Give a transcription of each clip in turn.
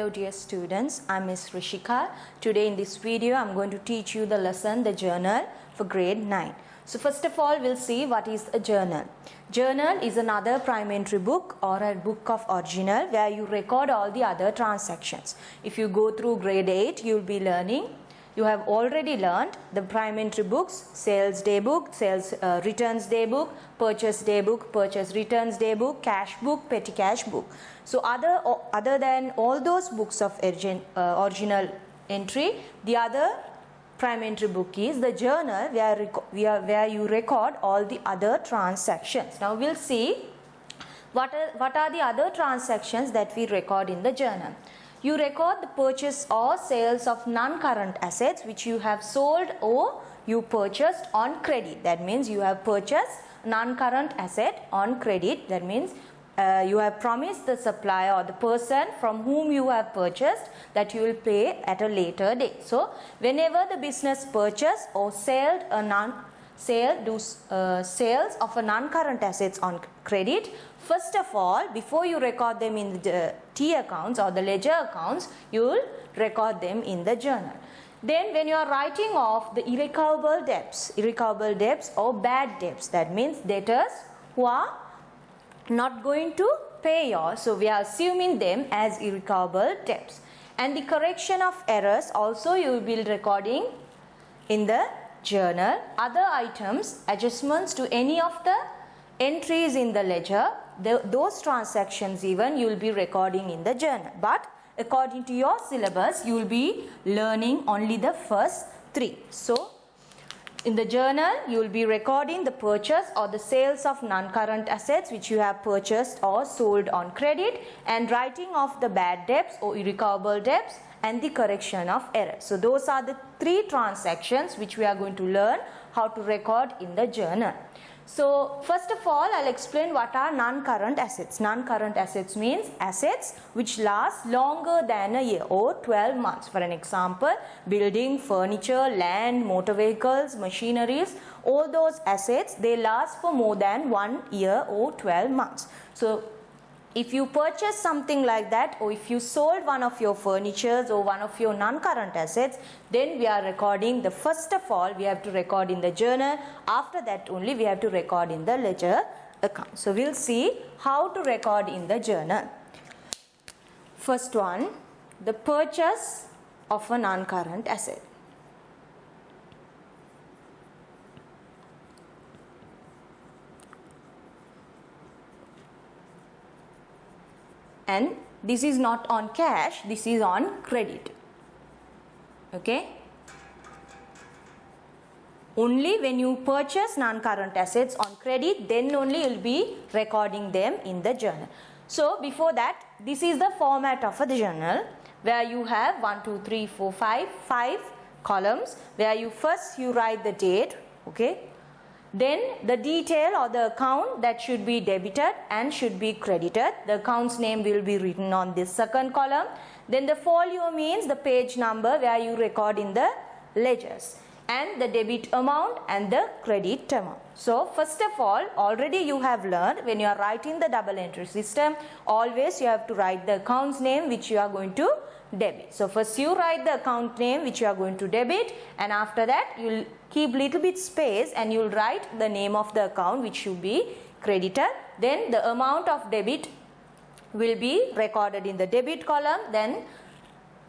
Hello dear students, I'm Miss Rishika. Today in this video I'm going to teach you the lesson The Journal for grade 9. So first of all we'll see what is a journal. Journal is another primentary book or a book of original where you record all the other transactions. If you go through grade 8 you'll be learning. You have already learned the primentary books, sales day book, sales returns day book, purchase day book, purchase returns day book, cash book, petty cash book. So other than all those books of original entry, the other primentary book is the journal where you record all the other transactions. Now we'll see what are the other transactions that we record in the journal. You record the purchase or sales of non-current assets which you have sold or you purchased on credit. That means you have purchased non-current asset on credit. That means you have promised the supplier or the person from whom you have purchased that you will pay at a later date. So whenever the business purchase or sales of a non-current assets on credit, first of all, before you record them in the T accounts or the ledger accounts, you will record them in the journal. Then when you are writing off the irrecoverable debts or bad debts, that means debtors who are not going to pay you, so we are assuming them as irrecoverable debts. And the correction of errors also you will be recording in the journal. Other items, adjustments to any of the entries in the ledger, those transactions even you will be recording in the journal. But according to your syllabus, you will be learning only the first 3. So in the journal, you will be recording the purchase or the sales of non-current assets which you have purchased or sold on credit, and writing off the bad debts or irrecoverable debts and the correction of errors. So those are the 3 transactions which we are going to learn how to record in the journal. So first of all, I'll explain what are non-current assets. Non-current assets means assets which last longer than a year or 12 months. For an example, building, furniture, land, motor vehicles, machineries, all those assets, they last for more than 1 year or 12 months. So if you purchase something like that, or if you sold one of your furnitures or one of your non-current assets, then we are recording the first of all we have to record in the journal. After that only we have to record in the ledger account. So we'll see how to record in the journal. First one, the purchase of a non-current asset. And this is not on cash, this is on credit. Okay? Only when you purchase non-current assets on credit, then only you will be recording them in the journal. So before that, this is the format of a journal where you have 5 columns where you write the date, okay? Then the detail or the account that should be debited and should be credited. The account's name will be written on this second column. Then the folio means the page number where you record in the ledgers, and the debit amount and the credit amount. So first of all, already you have learned when you are writing the double entry system, always you have to write the account's name which you are going to debit. So first you write the account name which you are going to debit, and after that you will keep little bit space and you will write the name of the account which should be credited. Then the amount of debit will be recorded in the debit column. Then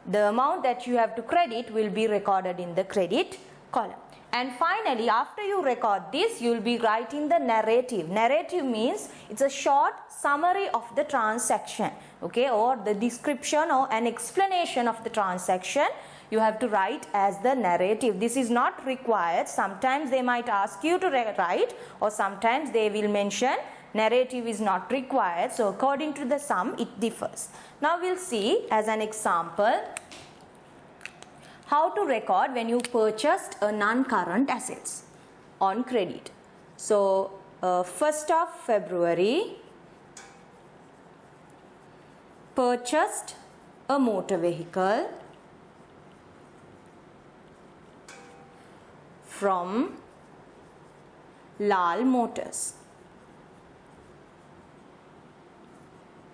the amount that you have to credit will be recorded in the credit column. And finally, after you record this, you will be writing the narrative. Narrative means it's a short summary of the transaction, okay, or the description or an explanation of the transaction you have to write as the narrative. This is not required. Sometimes they might ask you to write, or sometimes they will mention narrative is not required. So according to the sum, it differs. Now we'll see as an example how to record when you purchased a non-current assets on credit. So 1st of February, purchased a motor vehicle from Lal Motors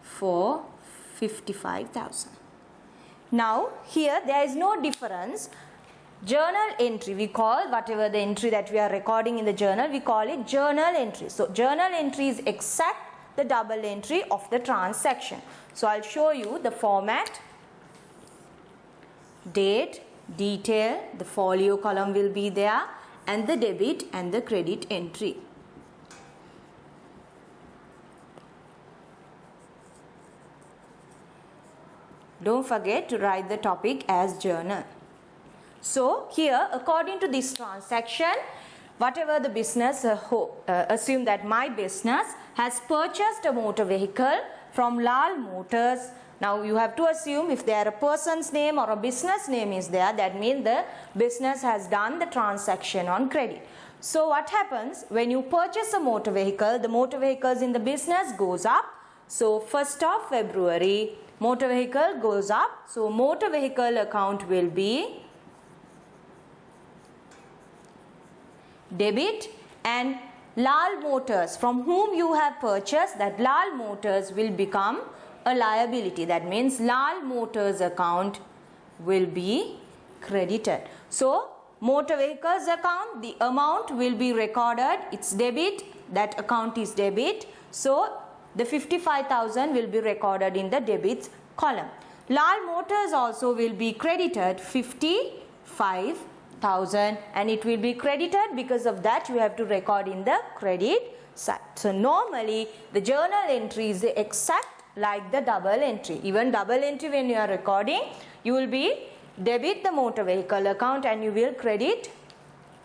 for 55,000. Now here there is no difference. Journal entry, we call whatever the entry that we are recording in the journal, we call it journal entry. So journal entry is exact the double entry of the transaction. So I'll show you the format. Date, detail, the folio column will be there, and the debit and the credit entry. Don't forget to write the topic as journal. So here, according to this transaction, whatever the business, assume that my business has purchased a motor vehicle from Lal Motors. Now you have to assume if there a person's name or a business name is there, that means the business has done the transaction on credit. So what happens when you purchase a motor vehicle, the motor vehicles in the business goes up. So 1st of February, motor vehicle goes up. So motor vehicle account will be debit, and Lal Motors, from whom you have purchased, that Lal Motors will become a liability. That means Lal Motors account will be credited. So motor vehicles account, the amount will be recorded, it's debit, that account is debit. So the 55,000 will be recorded in the debits column. Lal Motors also will be credited 55,000, and it will be credited, because of that you have to record in the credit side. So normally the journal entry is exact like the double entry. Even double entry, when you are recording, you will be debit the motor vehicle account and you will credit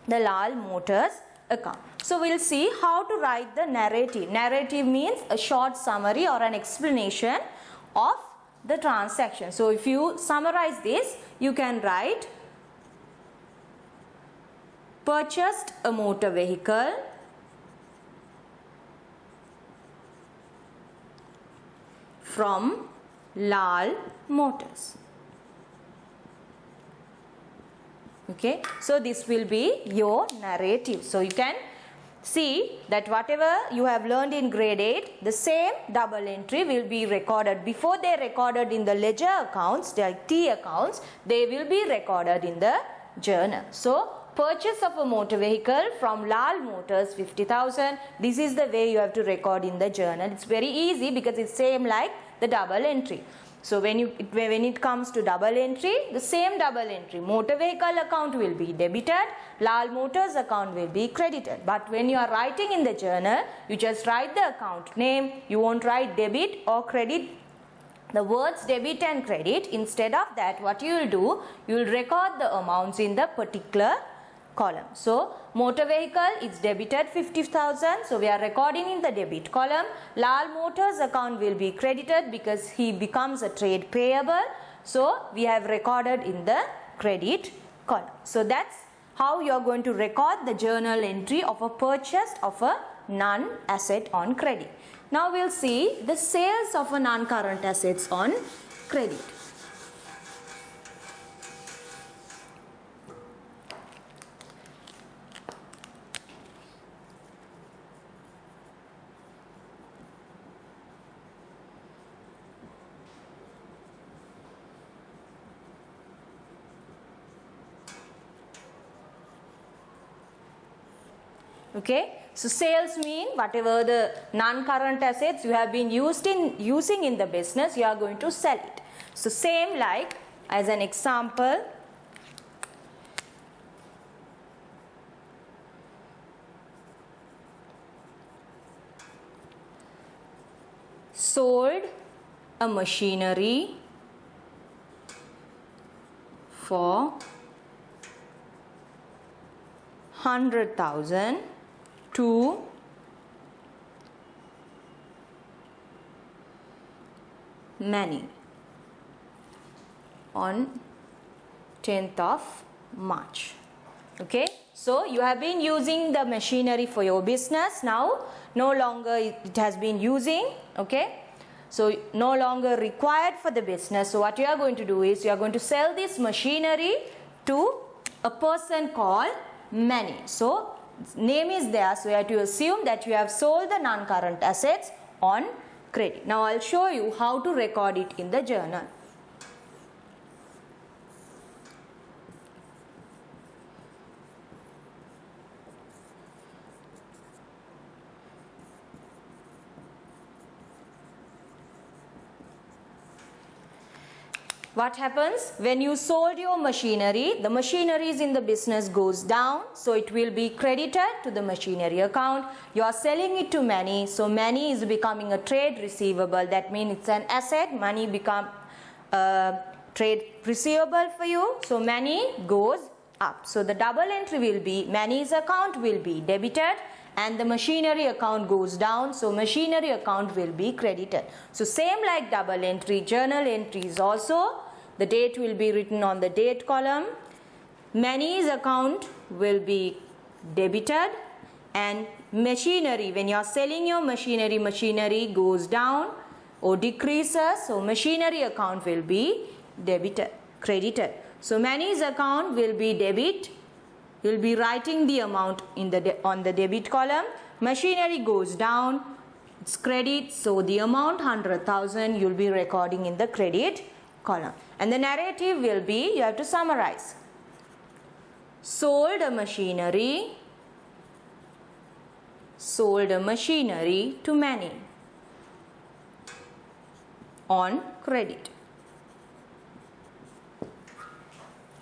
the Lal Motors account. So we'll see how to write the narrative. Narrative means a short summary or an explanation of the transaction. So if you summarize this, you can write purchased a motor vehicle from Lal Motors. Okay, so this will be your narrative. So you can see that whatever you have learned in grade 8, the same double entry will be recorded. Before they are recorded in the ledger accounts, like T accounts, they will be recorded in the journal. So purchase of a motor vehicle from Lal Motors 50,000. This is the way you have to record in the journal. It's very easy because it's same like the double entry. So when it comes to double entry, the same double entry, motor vehicle account will be debited, Lal Motors account will be credited. But when you are writing in the journal, you just write the account name. You won't write debit or credit, the words debit and credit. Instead of that, what you will do, you will record the amounts in the particular column. So motor vehicle is debited 50,000. So we are recording in the debit column. Lal Motors account will be credited because he becomes a trade payable. So we have recorded in the credit column. So that's how you are going to record the journal entry of a purchase of a non-asset on credit. Now we'll see the sales of a non-current assets on credit. Okay, so sales mean whatever the non-current assets you have been using in the business, you are going to sell it. So same like as an example, sold a machinery for 100,000 to Mani on 10th of March. Okay, so you have been using the machinery for your business. Now no longer it has been using. Okay, so no longer required for the business. So what you are going to do is you are going to sell this machinery to a person called Mani. So name is there, so you have to assume that you have sold the non-current assets on credit. Now I'll show you how to record it in the journal. what happens when you sold your machinery? The machineries in the business goes down, so it will be credited to the machinery account. You are selling it to money, so money is becoming a trade receivable. That means it's an asset. Money become trade receivable for you, so money goes up. So the double entry will be money's account will be debited and the machinery account goes down, so machinery account will be credited. So same like double entry, journal entries also, the date will be written on the date column. Money's account will be debited and machinery, when you are selling your machinery, machinery goes down or decreases, so machinery account will be debited, credited. So money's account will be debit. You will be writing the amount in on the debit column. Machinery goes down, it's credit, so the amount 100,000 you will be recording in the credit column. And the narrative will be, you have to summarize. Sold a machinery to many on credit.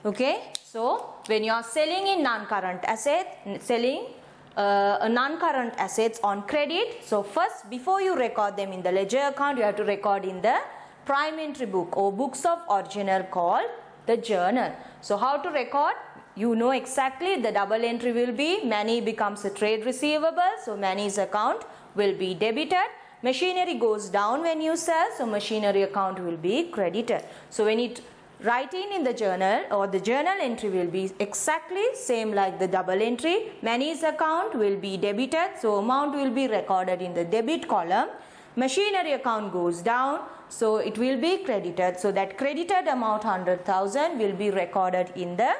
Okay, so when you are selling in non-current asset, selling non-current assets on credit, so first before you record them in the ledger account, you have to record in the prime entry book or books of original called the journal. So how to record? You know exactly, the double entry will be money becomes a trade receivable, so money's account will be debited. Machinery goes down when you sell, so machinery account will be credited. So when it writing in the journal or the journal entry will be exactly same like the double entry. Money's account will be debited, so amount will be recorded in the debit column. Machinery account goes down, so it will be credited. So that credited amount 100,000 will be recorded in the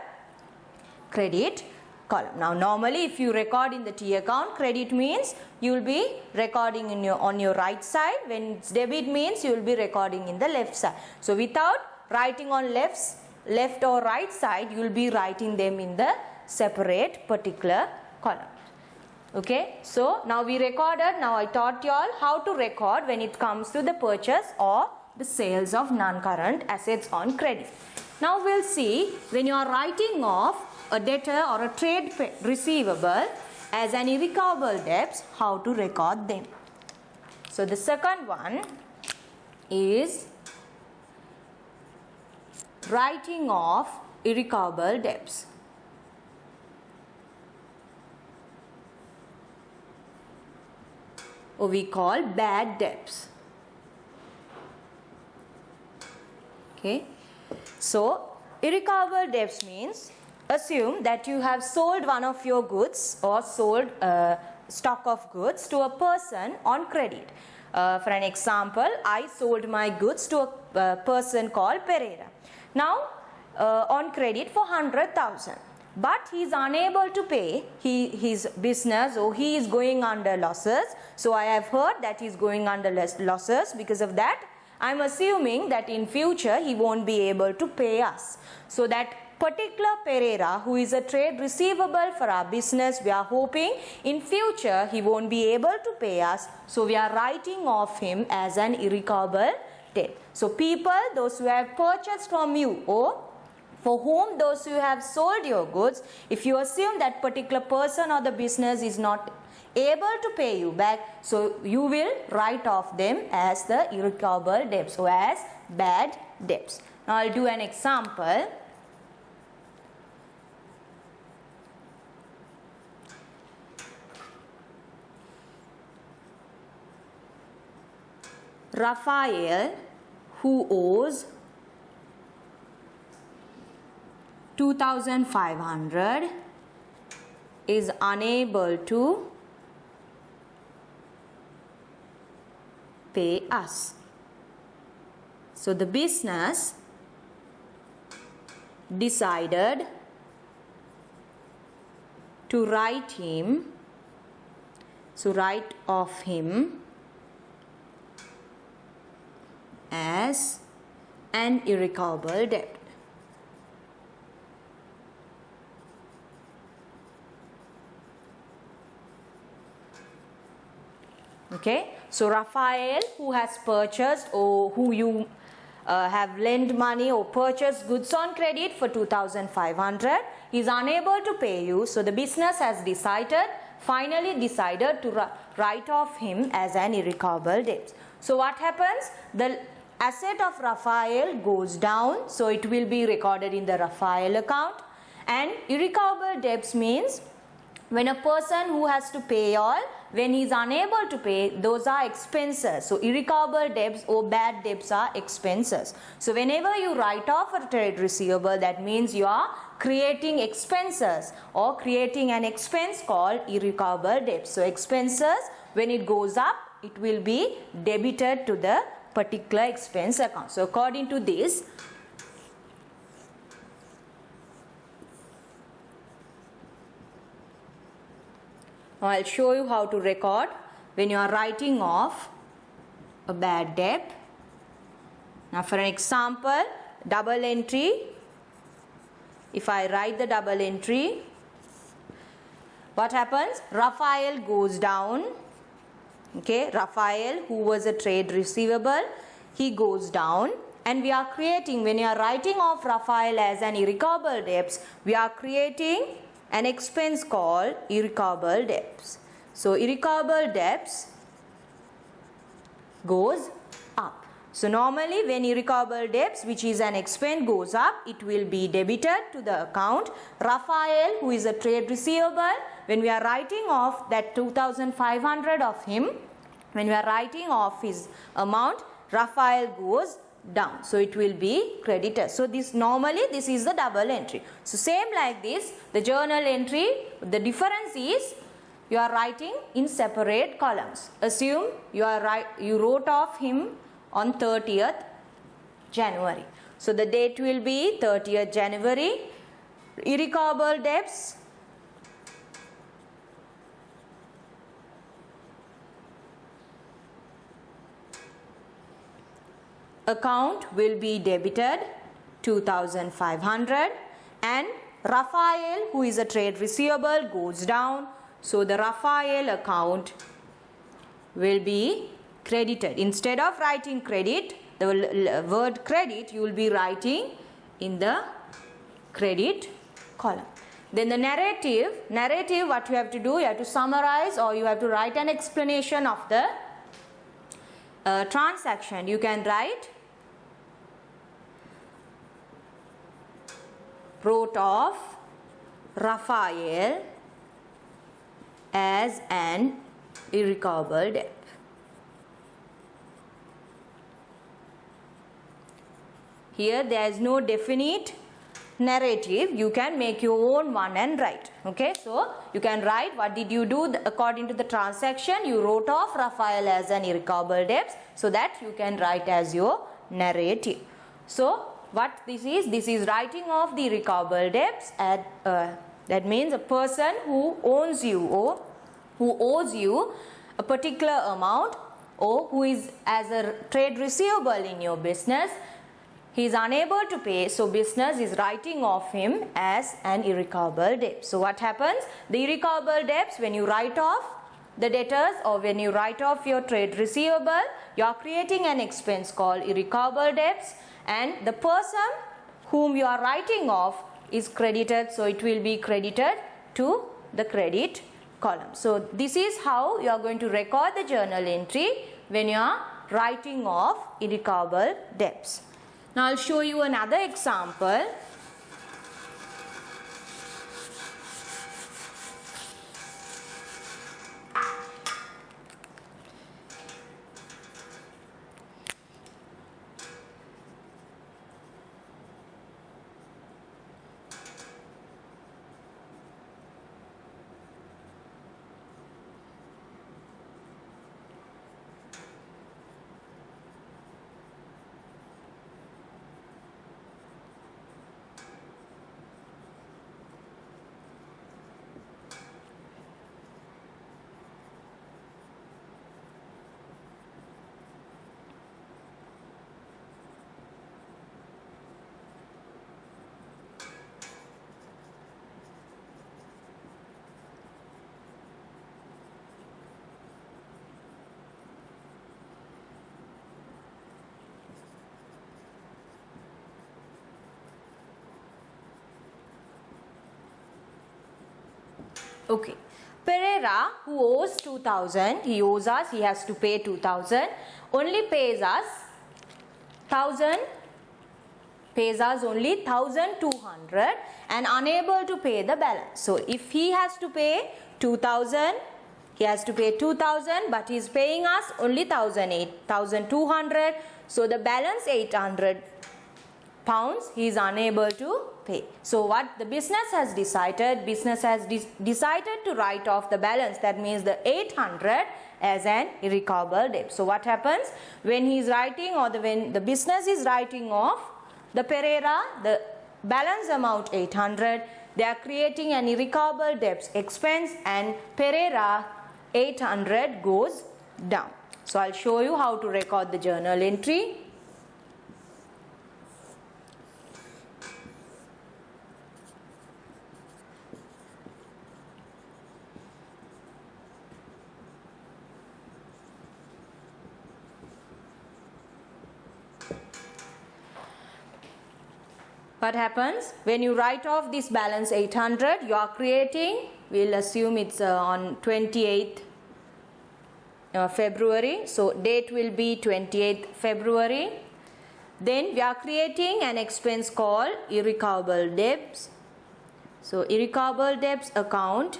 credit column. Now normally if you record in the T account, credit means you will be recording in on your right side. When it's debit means you will be recording in the left side. So without writing on left or right side, you will be writing them in the separate particular column. Okay, so now we recorded, now I taught you all how to record when it comes to the purchase or the sales of non-current assets on credit. Now we'll see when you are writing off a debtor or a trade receivable as an irrecoverable debts, how to record them. So the second one is writing off irrecoverable debts. Or we call bad debts. Okay. So irrecoverable debts means, assume that you have sold one of your goods or sold stock of goods to a person on credit. For an example, I sold my goods to a person called Pereira. Now on credit for 100,000, but he is unable to pay his business, or he is going under losses. So I have heard that he is going under losses. Because of that, I am assuming that in future he won't be able to pay us. So that particular Pereira, who is a trade receivable for our business, we are hoping in future he won't be able to pay us. So we are writing off him as an irrecoverable debt. So people, those who have purchased from you, or for whom those who have sold your goods, if you assume that particular person or the business is not able to pay you back, so you will write off them as the irrecoverable debts, or as bad debts. Now I'll do an example. Raphael, who owes 2,500, is unable to pay us. So the business decided to write off him as an irrecoverable debt. Okay, so Raphael, who has purchased, or who you have lent money or purchased goods on credit for 2,500. He is unable to pay you, so the business has finally decided to write off him as an irrecoverable debt. So what happens? The asset of Raphael goes down, so it will be recorded in the Raphael account. And irrecoverable debts means when a person who has to pay all, when he is unable to pay, those are expenses. So irrecoverable debts or bad debts are expenses. So whenever you write off a trade receivable, that means you are creating expenses or creating an expense called irrecoverable debts. So expenses, when it goes up, it will be debited to the particular expense account. So according to this, now I'll show you how to record when you are writing off a bad debt. Now for an example, double entry. If I write the double entry, what happens? Raphael goes down. Okay, Raphael, who was a trade receivable, he goes down, and we are creating, when you are writing off Raphael as an irrecoverable debts, we are creating an expense called irrecoverable debts. So irrecoverable debts goes up. So normally when irrecoverable debts, which is an expense, goes up, it will be debited to the account. Raphael, who is a trade receivable, when we are writing off that 2,500 of him, when we are writing off his amount, Raphael goes down, so it will be credited. So this normally this is the double entry. So same like this, the journal entry, the difference is you are writing in separate columns. Assume you wrote off him on 30th January. So the date will be 30th January. Irrecoverable debts, account will be debited 2,500, and Raphael, who is a trade receivable, goes down. So the Raphael account will be credited. Instead of writing credit, the word credit, you will be writing in the credit column. Then the narrative, what you have to do, you have to summarize or you have to write an explanation of the transaction. You can write wrote off Raphael as an irrecoverable debt. Here there is no definite narrative. You can make your own one and write. Okay, so you can write what did you do according to the transaction. You wrote off Raphael as an irrecoverable debt, so that you can write as your narrative. So what this is writing off the irrecoverable debts at that means a person who owns you or who owes you a particular amount, or who is as a trade receivable in your business, he is unable to pay, so business is writing off him as an irrecoverable debt. So what happens? The irrecoverable debts, when you write off the debtors or when you write off your trade receivable, you are creating an expense called irrecoverable debts, and the person whom you are writing off is credited, so it will be credited to the credit column. So this is how you are going to record the journal entry when you are writing off irrecoverable debts. Now I will show you another example. Okay. Pereira, who owes 2,000, he owes us, he has to pay 2,000, only pays us 1,000, pays us only 1,200 and unable to pay the balance. So if he has to pay 2,000, he has to pay 2,000, but he is paying us only 1,200. So the balance 800 pounds he is unable to pay. So what the business has decided, decided to write off the balance, that means the 800 as an irrecoverable debt. So what happens when he is writing, or when the business is writing off the Pereira, the balance amount 800, they are creating an irrecoverable debts expense, and Pereira 800 goes down. So I'll show you how to record the journal entry. What happens when you write off this balance 800? You are creating, we'll assume it's on 28th February. So date will be 28th February. Then we are creating an expense called irrecoverable debts. So irrecoverable debts account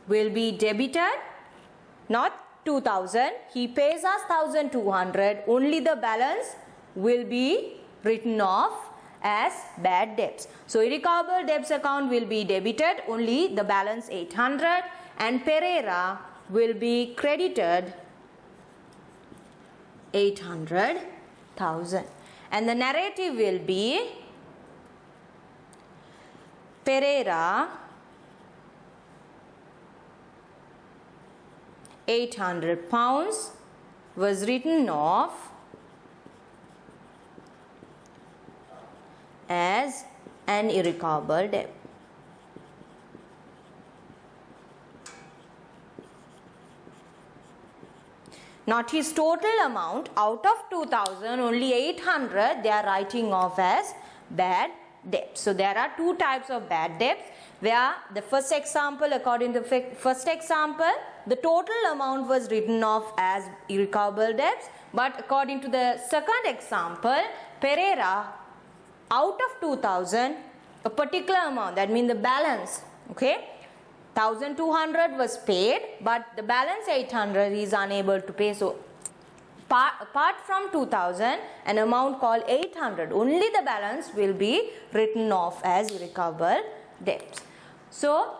will be debited, not 2,000. He pays us 1,200. Only the balance will be written off as bad debts. So irrecoverable debts account will be debited, only the balance 800, and Pereira will be credited 800,000. And the narrative will be Pereira 800 pounds was written off as an irrecoverable debt. Not his total amount, out of 2,000, only 800 they are writing off as bad debt. So there are two types of bad debts, where the first example, according to the first example, the total amount was written off as irrecoverable debts, but according to the second example, Pereira, out of 2,000, a particular amount, that means the balance, okay, 1,200 was paid, but the balance 800 is unable to pay. So apart from 2,000, an amount called 800, only the balance will be written off as irrecoverable debts. So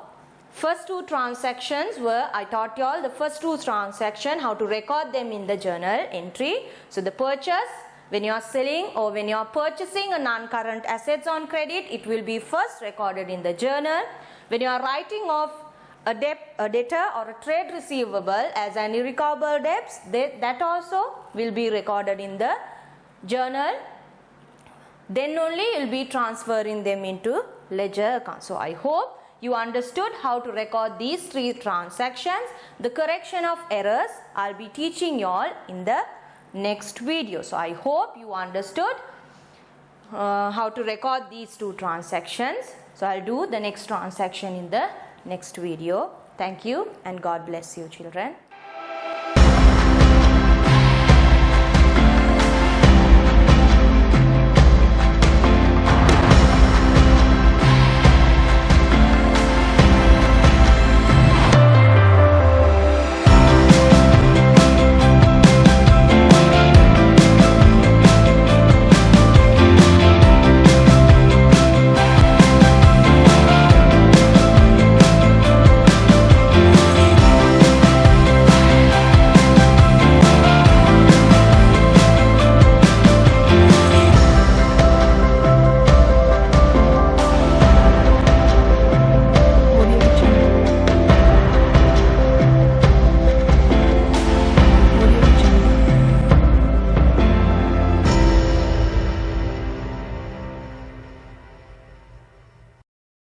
first two transactions were, I taught you all the first two transactions, how to record them in the journal entry. So the purchase, when you are selling or when you are purchasing a non-current assets on credit, it will be first recorded in the journal. When you are writing off a debtor or a trade receivable as an irrecoverable debts, that also will be recorded in the journal. Then only you will be transferring them into ledger account. So I hope you understood how to record these three transactions. The correction of errors I'll be teaching you all in the next video. So I hope you understood how to record these two transactions. So I'll do the next transaction in the next video. Thank you and God bless you, children.